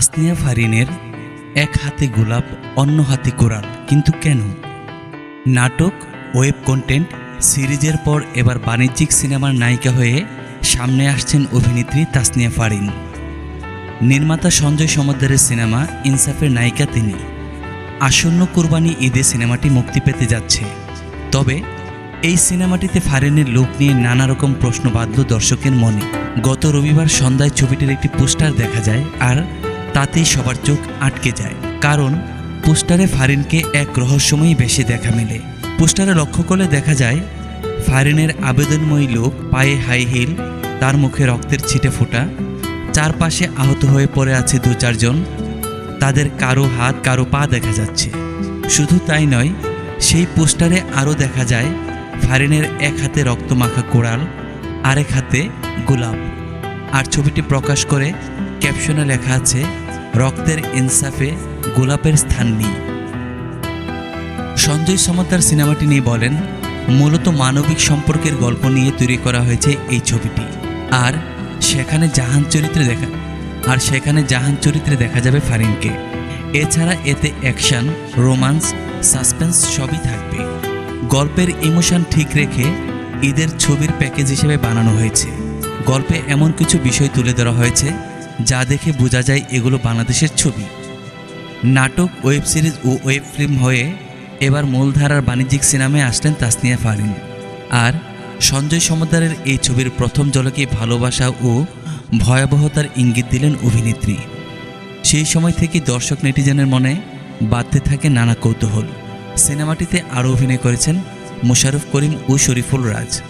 তাসনিয়া ফারিনের এক হাতে গোলাপ অন্য হাতে কোরাল, কিন্তু কেন? নাটক, ওয়েব কন্টেন্ট, সিরিজের পর এবার বাণিজ্যিক সিনেমার নায়িকা হয়ে সামনে আসছেন অভিনেত্রী তাসনিয়া ফারিন। নির্মাতা সঞ্জয় সমদ্দারের সিনেমা ইনসাফের নায়িকা তিনি। আসন্ন কোরবানি ঈদে সিনেমাটি মুক্তি পেতে যাচ্ছে। তবে এই সিনেমাটিতে ফারিনের লুক নিয়ে নানা রকম প্রশ্ন বাঁধল দর্শকের মনে। গত রবিবার সন্ধ্যায় ছবিটির একটি পোস্টার দেখা যায়, আর তাতেই সবার চোখ আটকে যায়। কারণ পোস্টারে ফারিনকে এক রহস্যময়ী বেশে দেখা মেলে। পোস্টারে লক্ষ্য করলে দেখা যায় ফারিনের আবেদনময়ী লোক, পায়ে হাই হিল, তার মুখে রক্তের ছিটে ফোটা, চারপাশে আহত হয়ে পড়ে আছে দু চারজন। তাদের কারো হাত কারো পা দেখা যাচ্ছে। শুধু তাই নয়, সেই পোস্টারে আরও দেখা যায় ফারিনের এক হাতে রক্তমাখা কোরাল, আরেক হাতে গোলাপ। আর ছবিটি প্রকাশ করে ক্যাপশনে লেখা আছে, রক্তের ইনসাফে গোলাপের স্থান নেই। সঞ্জয় সমদ্দার সিনেমাটি নিয়ে বলেন, মূলত মানবিক সম্পর্কের গল্প নিয়ে তৈরি করা হয়েছে এই ছবিটি। আর সেখানে জাহান চরিত্রে দেখা যাবে ফারিনকে। এছাড়া এতে অ্যাকশন, রোমান্স, সাসপেন্স সবই থাকবে। গল্পের ইমোশন ঠিক রেখে ঈদের ছবির প্যাকেজ হিসেবে বানানো হয়েছে। গল্পে এমন কিছু বিষয় তুলে ধরা হয়েছে যা দেখে বোঝা যায় এগুলো বাংলাদেশের ছবি। নাটক, ওয়েব সিরিজ ও ওয়েব ফিল্ম হয়ে এবার মূলধারার বাণিজ্যিক সিনেমায় আসলেন তাসনিয়া ফারিন। আর সঞ্জয় সমদ্দারের এই ছবির প্রথম ঝলকে ভালোবাসা ও ভয়াবহতার ইঙ্গিত দিলেন অভিনেত্রী। সেই সময় থেকে দর্শক নেটিজেনের মনে বাড়তে থাকে নানা কৌতূহল। সিনেমাটিতে আরও অভিনয় করেছেন মোশাররফ করিম ও শরীফুল রাজ।